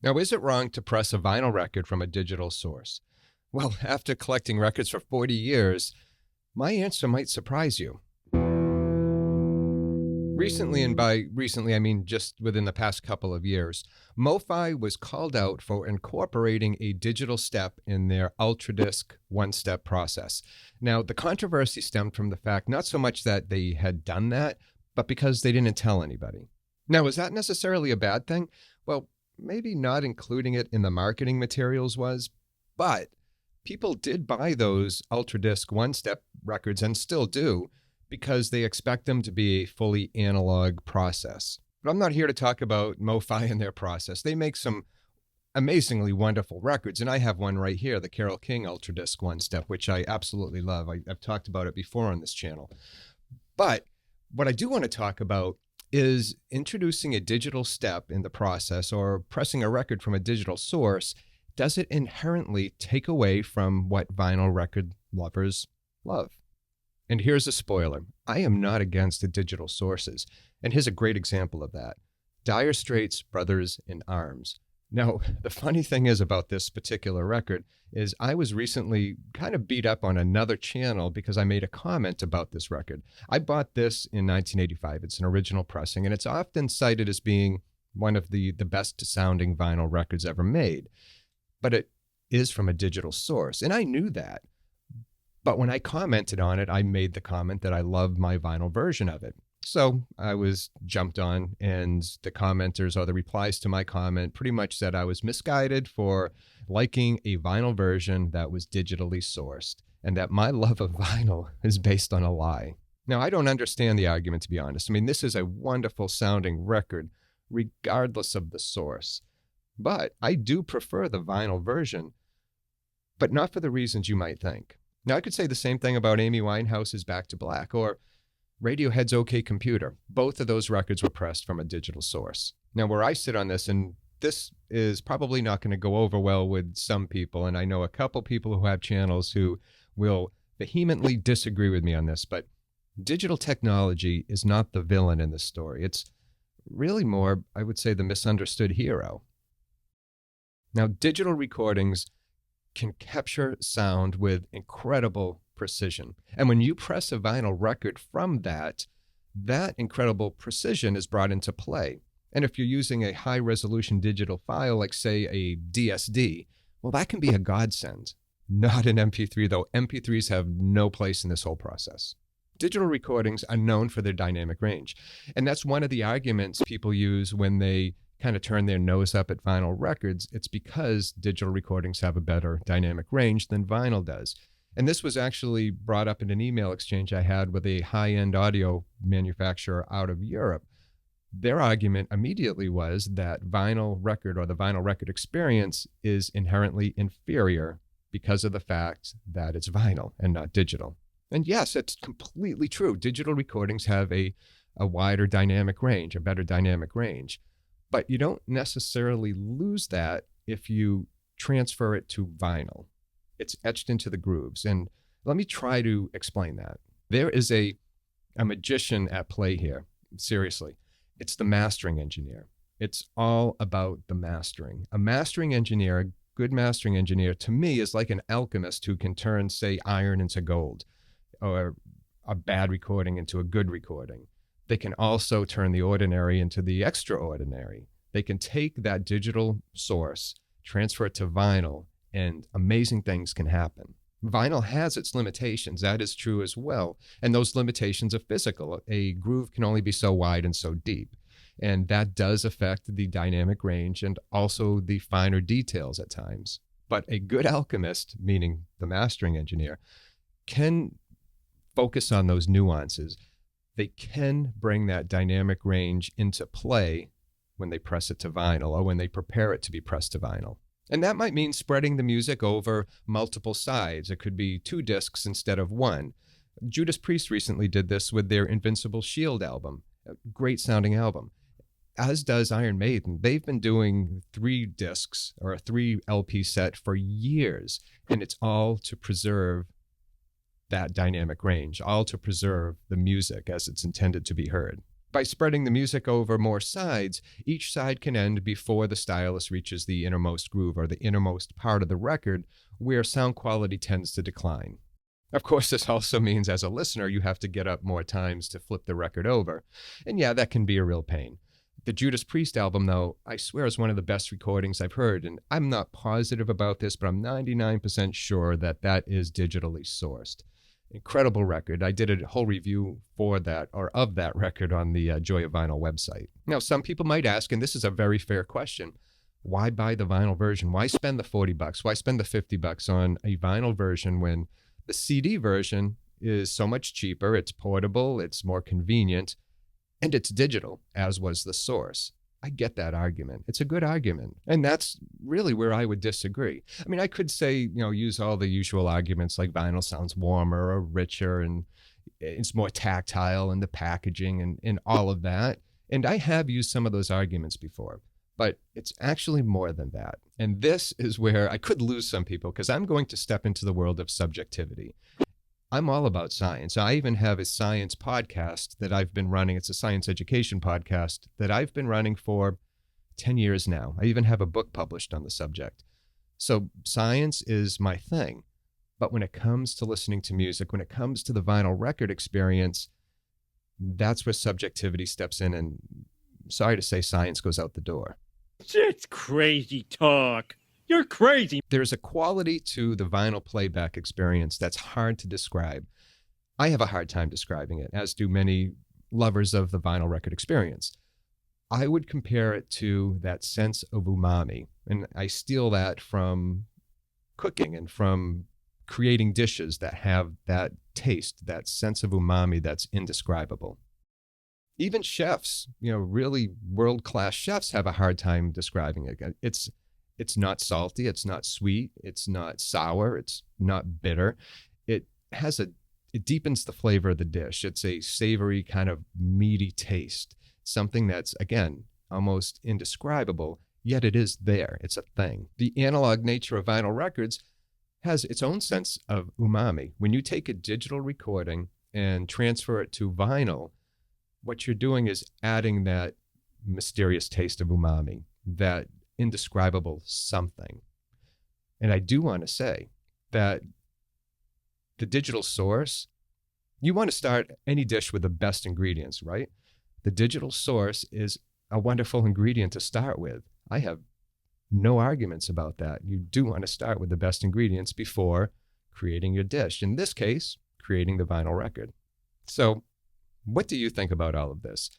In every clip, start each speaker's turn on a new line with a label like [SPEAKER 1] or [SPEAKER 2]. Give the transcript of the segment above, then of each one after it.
[SPEAKER 1] Now, is it wrong to press a vinyl record from a digital source? Well, after collecting records for 40 years, my answer might surprise you. Recently, and by recently I mean just within the past couple of years, MoFi was called out for incorporating a digital step in their UltraDisc one-step process. Now, the controversy stemmed from the fact not so much that they had done that, but because they didn't tell anybody. Now, is that necessarily a bad thing? Well, maybe not including it in the marketing materials was, but people did buy those UltraDisc one-step records and still do because they expect them to be a fully analog process. But I'm not here to talk about MoFi and their process. They make some amazingly wonderful records, and I have one right here, the Carole King UltraDisc One Step, which I absolutely love. I've talked about it before on this channel. But what I do want to talk about is introducing a digital step in the process or pressing a record from a digital source. Does it inherently take away from what vinyl record lovers love? And here's a spoiler. I am not against the digital sources. And here's a great example of that. Dire Straits' Brothers in Arms. Now, the funny thing is about this particular record is I was recently kind of beat up on another channel because I made a comment about this record. I bought this in 1985. It's an original pressing, and it's often cited as being one of the best sounding vinyl records ever made. But it is from a digital source, and I knew that. But when I commented on it, I made the comment that I love my vinyl version of it. So I was jumped on, and the commenters or the replies to my comment pretty much said I was misguided for liking a vinyl version that was digitally sourced, and that my love of vinyl is based on a lie. Now, I don't understand the argument, to be honest. I mean, this is a wonderful sounding record, regardless of the source. But I do prefer the vinyl version, but not for the reasons you might think. Now, I could say the same thing about Amy Winehouse's Back to Black or Radiohead's OK Computer. Both of those records were pressed from a digital source. Now, where I sit on this, and this is probably not going to go over well with some people, and I know a couple people who have channels who will vehemently disagree with me on this, but digital technology is not the villain in this story. It's really more, I would say, the misunderstood hero. Now, digital recordings can capture sound with incredible precision. And when you press a vinyl record from that incredible precision is brought into play. And if you're using a high resolution digital file, like say a DSD, well, that can be a godsend. Not an MP3, though. MP3s have no place in this whole process. Digital recordings are known for their dynamic range. And that's one of the arguments people use when they kind of turn their nose up at vinyl records. It's because digital recordings have a better dynamic range than vinyl does. And this was actually brought up in an email exchange I had with a high-end audio manufacturer out of Europe. Their argument immediately was that vinyl record or the vinyl record experience is inherently inferior because of the fact that it's vinyl and not digital. And yes, it's completely true. Digital recordings have a wider dynamic range, a better dynamic range. But you don't necessarily lose that if you transfer it to vinyl. It's etched into the grooves. And let me try to explain that. There is a magician at play here. Seriously. It's the mastering engineer. It's all about the mastering. A mastering engineer, a good mastering engineer, to me, is like an alchemist who can turn, say, iron into gold, or a bad recording into a good recording. They can also turn the ordinary into the extraordinary. They can take that digital source, transfer it to vinyl, and amazing things can happen. Vinyl has its limitations. That is true as well. And those limitations are physical. A groove can only be so wide and so deep. And that does affect the dynamic range and also the finer details at times. But a good alchemist, meaning the mastering engineer, can focus on those nuances. They can bring that dynamic range into play when they press it to vinyl or when they prepare it to be pressed to vinyl. And that might mean spreading the music over multiple sides. It could be 2 discs instead of 1. Judas Priest recently did this with their Invincible Shield album, a great sounding album, as does Iron Maiden. They've been doing 3 discs or a 3 LP set for years, and it's all to preserve that dynamic range, all to preserve the music as it's intended to be heard. By spreading the music over more sides, each side can end before the stylus reaches the innermost groove or the innermost part of the record, where sound quality tends to decline. Of course, this also means as a listener, you have to get up more times to flip the record over. And yeah, that can be a real pain. The Judas Priest album, though, I swear is one of the best recordings I've heard, and I'm not positive about this, but I'm 99% sure that that is digitally sourced. Incredible record. I did a whole review for that, or of that record, on the Joy of Vinyl website. Now, some people might ask, and this is a very fair question, why buy the vinyl version? Why spend the $40? Why spend the $50 on a vinyl version when the CD version is so much cheaper, it's portable, it's more convenient, and it's digital, as was the Source? I get that argument. It's a good argument. And that's really where I would disagree. I mean, I could say, use all the usual arguments like vinyl sounds warmer or richer and it's more tactile in the packaging and all of that. And I have used some of those arguments before, but it's actually more than that. And this is where I could lose some people because I'm going to step into the world of subjectivity. I'm all about science. I even have a science podcast that I've been running. It's a science education podcast that I've been running for 10 years now. I even have a book published on the subject. So science is my thing. But when it comes to listening to music, when it comes to the vinyl record experience, that's where subjectivity steps in. And sorry to say, science goes out the door.
[SPEAKER 2] It's crazy talk. You're crazy.
[SPEAKER 1] There's a quality to the vinyl playback experience that's hard to describe. I have a hard time describing it, as do many lovers of the vinyl record experience. I would compare it to that sense of umami, and I steal that from cooking and from creating dishes that have that taste, that sense of umami that's indescribable. Even chefs, really world-class chefs have a hard time describing it. It's not salty, it's not sweet, it's not sour, it's not bitter. It deepens the flavor of the dish. It's a savory kind of meaty taste, something that's, again, almost indescribable, yet it is there. It's a thing. The analog nature of vinyl records has its own sense of umami. When you take a digital recording and transfer it to vinyl, what you're doing is adding that mysterious taste of umami, that indescribable something. And I do want to say that the digital Source, you want to start any dish with the best ingredients, right? The digital Source is a wonderful ingredient to start with. I have no arguments about that. You do want to start with the best ingredients before creating your dish. In this case, creating the vinyl record. So what do you think about all of this?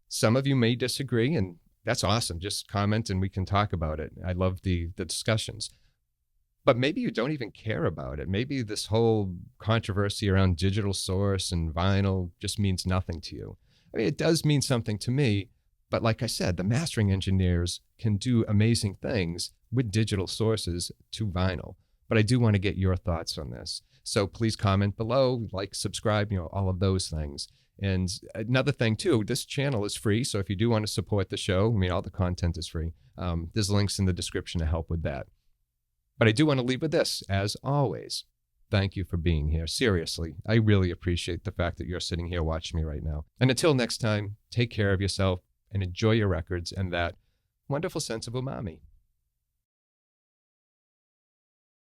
[SPEAKER 1] Some of you may disagree, and that's awesome. Just comment and we can talk about it. I love the discussions. But maybe you don't even care about it. Maybe this whole controversy around digital Source and vinyl just means nothing to you. I mean, it does mean something to me. But like I said, the mastering engineers can do amazing things with digital sources to vinyl. But I do want to get your thoughts on this. So please comment below, like, subscribe, all of those things. And another thing, too, this channel is free. So if you do want to support the show, all the content is free. There's links in the description to help with that. But I do want to leave with this, as always. Thank you for being here. Seriously, I really appreciate the fact that you're sitting here watching me right now. And until next time, take care of yourself and enjoy your records and that wonderful sense of umami.